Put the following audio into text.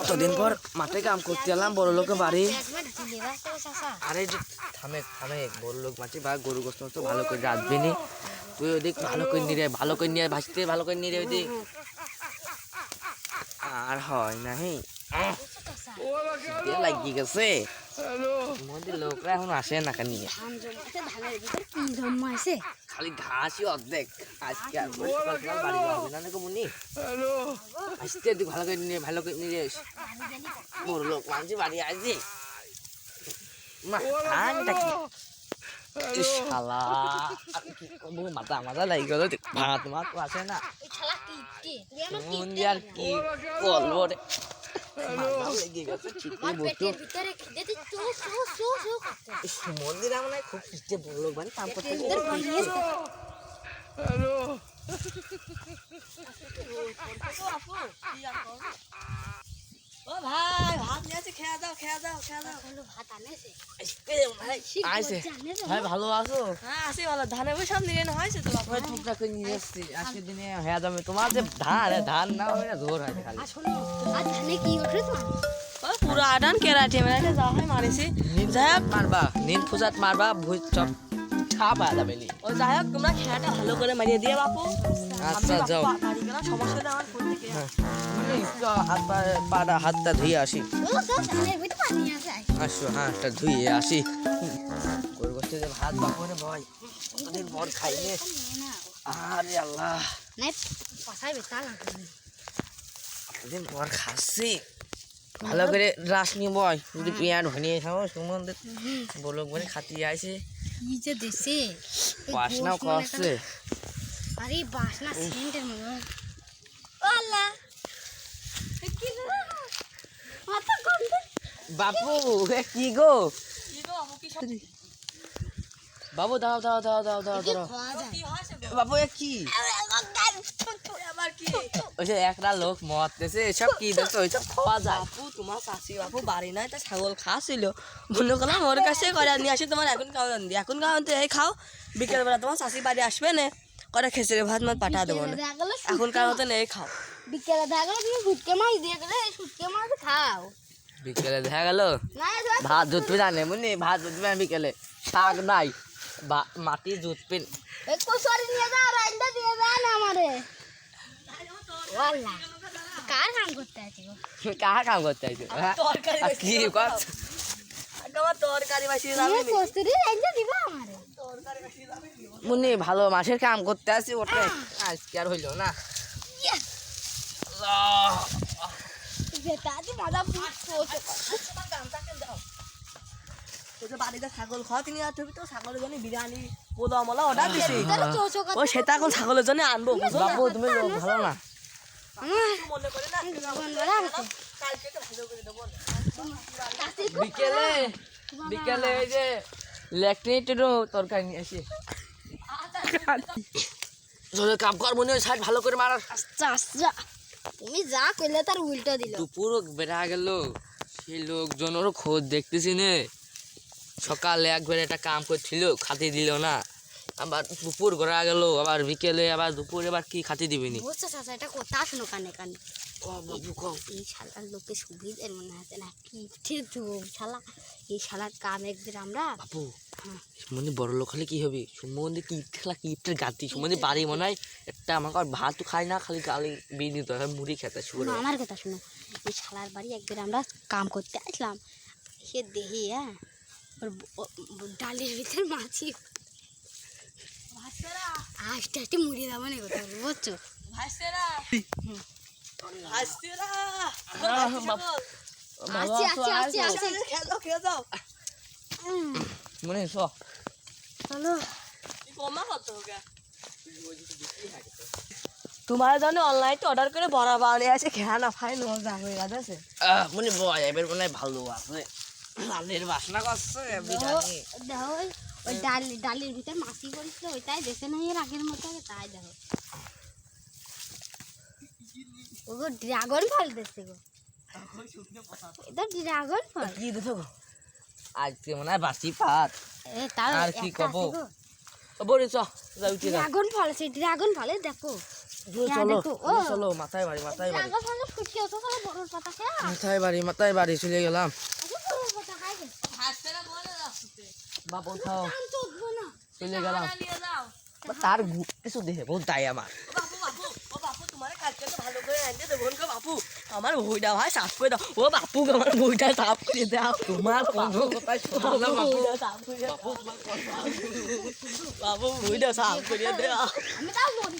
কতদিন পর মাঠে কাম করতে এলাম বড় লোকের বাড়ি। আরে থামে থামে, বড় লোক মাটি বা গরু গোস্ত তো ভালো করে রাখবি নি। তুই ওদিক ভালো করে নিয়ে ভালো করে নিয়ে ভাসতে ভালো করে নিয়ে ওদিক আর হয় নাহি লাগিয়ে গেছে। মন্দির লোকরা এখন আসে না কেন খালি ঘাসই অর্ধেক। আজকে বাড়ি যাবে না নাকি মুনি আসতে ভালো করে নিয়ে ভালো করে নিয়ে বড় লোক মানুষ বাড়ি আসি মাথা মাথা লাগি গেল। ভাত মাত আসে না আর কি বলবো রে, মন্দির আমার খুব পিছিয়ে বড় লোক মানে কাম করতে। ও ভাই ভাত নিয়ে আসি, খেয়ে দাও খেয়ে দাও খেয়ে দাও। ভাত আনেছে ভাই, ভালো আছো? হ্যাঁ আসি ভালো। ধানে বই সব নিয়ে হয়েছে তো ভাই টুকটাক করে নিয়ে এসছি। আজকের দিনে হ্যাঁ যাবে তোমার যে ধান ধান না হয় না ঝোর হয় খালি। পুরো আটান কেরাটে মেরাটে যাওয়া হয় মারিছি। যাই হোক মারবা নিন ফুজাত মারবা ভুজ চপ ছাপ আ যাবে নি। ও যাই হোক তোমরা খেয়াটা ভালো করে মারিয়ে দিয়ে বাপু। আচ্ছা যাও, বাড়ি গেলাম সমস্যা নেই আমার ফোন থেকে। হাতটা ধুয়ে আসি। আসো হাতটা ধুয়ে আসি। গরু গোস্তে যে ভাত বাপরে ভয় কতদিন পর খাইলে। আরে আল্লাহ কতদিন পর খাচ্ছি। ভালো করে রাস নিয়ে বয় যদি পেঁয়াজ ভনিয়ে খাবো সুমন্দ বলো বলে খাতি আছে কি যে দেশে বাসনাও খাওয়াচ্ছে। আরে বাসনা সেন্টের মতো আল্লাহ কি রে মাথা গন্ধ। বাপু কি গো কি গো বাপু কি সব বাবু দাও দাও দাও দাও দাও কি দাও খাওয়া যায় কি হয়েছে গো? বাবু কি আবার কি ওই যে একটা লোক মরতেছে এসব কি দেখছো ওইসব খাওয়া যায়। বাপু তোমার চাষি বাপু বাড়ি নাই তা ছাগল খাওয়াছিল মনে করলাম ওর কাছে করে নিয়ে আসি তোমার এখন খাওয়ান দিই এখন খাওয়ান তো এই খাও বিকেলবেলা তোমার চাষি বাড়ি আসবে না করে খেসরে ভাত মাত পাঠা দেবো না এখন কার মতো নেই খাও। বিকেলে দেখা গেল তুমি শুটকে মাছ দিয়ে গেলে শুটকে মাছ খাও বিকেলে দেখা গেল না ভাত জুতপি জানে মুনি ভাত জুতপি বিকেলে শাক নাই মাটি জুতপি কচুরি নিয়ে যাও রাইন্দা দিয়ে দাও না আমারে ওয়াল্লাহ কার কাম করতে আছি গো কাহা কাম করতে আইছো তরকারি কি কর আমার তরকারি বাসি তুমি কচুরি রাইন্দা দিবা আমারে মুনি ভালো মাছের কাম করতে আসি ওটা আজকে আর হইল না। যেটা দি মজা বুঝছো বাড়িতে ছাগল খাওয়া তিনি আর তুমি তো ছাগলের জন্য বিরিয়ানি পোলা মলা অর্ডার দিছি তাহলে চোচো ও সেটা এখন ছাগলের জন্য আনবো বুঝো না? বাবু তুমি লোক ভালো না। মনে করে না জীবন বড়া আছে কালকে তো ভালো করে দেবো না। বিকেলে বিকেলে ওই যে লেকট্রিনেটেরও তরকারি নিয়ে আসি। কাম কর মনে হয় সাইড ভালো করে মারার। আচ্ছা আচ্ছা তুমি যা কইলে তার উল্টো দিল দুপুর বেড়া গেল সেই লোকজনেরও খোঁজ দেখতেছি নে। সকালে একবার একটা কাম করছিল খাতি দিল না, আবার দুপুর ঘোরা গেল, আবার বিকেলে আবার দুপুর এবার কি খাতি দিবিনি। বুঝছো চাচা এটা কথা শুনো কানে কানে বাবু কম এই শালার লোকের সুবিধের মনে আছে না কি শালা এই শালার কাম একদিন আমরা বাবু সুমন্দি বড় লোক হলে কি হবে? সুমন্দি কি খেলা কি ইটের গাতি সুমন্দি বাড়ি মনে হয় একটা আমাকে ভাত তো খাই না খালি গালি বিয়ে দিতে হয় মুড়ি খেতে শুরু। শোনো আমার কথা শুনো এই শালার বাড়ি একদিন আমরা কাম করতে আসলাম সে দেখি হ্যাঁ ওর ডালের ভিতরে মাছি আস্তে আস্তে মুড়ি দেবো না কথা বুঝছো ভাইসেরা ভাইসেরা আছি আছি আছি আছি খেয়ে যাও মনে স চলো কমা কত তোমার জন্য অনলাইন অর্ডার করে বড়া বানিয়ে আছে খেয়া না ফাইন মজা হয়ে গেছে। মনে বয় এবার মনে হয় ভালো আছে ডালের বাসনা করছে বিরিয়ানি। দেখো ওই ডালের ভিতরে মাছি পড়েছিল ওইটাই দেখে নাই এর আগের মতো তাই দেখো ওগো ড্রাগন ফল দেখছে গো এটা ড্রাগন ফল কি দেখো আজকে মনে হয় বাসি পাত এ তার আর কি কব বড়ি চ যাই উঠে ড্রাগন ফল সেই ড্রাগন ফলে দেখো চলো দেখো, ও। চলো মাথায় বাড়ি মাথায় বাড়ি আগের সঙ্গে ফুটকি হতো তাহলে বড়োর পাতা খেয়ে মাথায় বাড়ি চলে গেলাম বড়োর পাতা খাই গেছে বাবু খাও চোখবো না চলে গেলাম নিয়ে যাও তার কিছু দেখে বহুত দায় আমার ও বাপু তোমার কালকে তো ভালো করে এনে দেবো গো বাপু আমার বইটা ভাই সাফ করে দাও ও বাপু আমার বইটা সাফ করে দাও তোমার কোনো কথাই শুনলাম বাবু বইটা সাফ করে দাও বাবু বইটা সাফ করে দাও আমি তাও মরি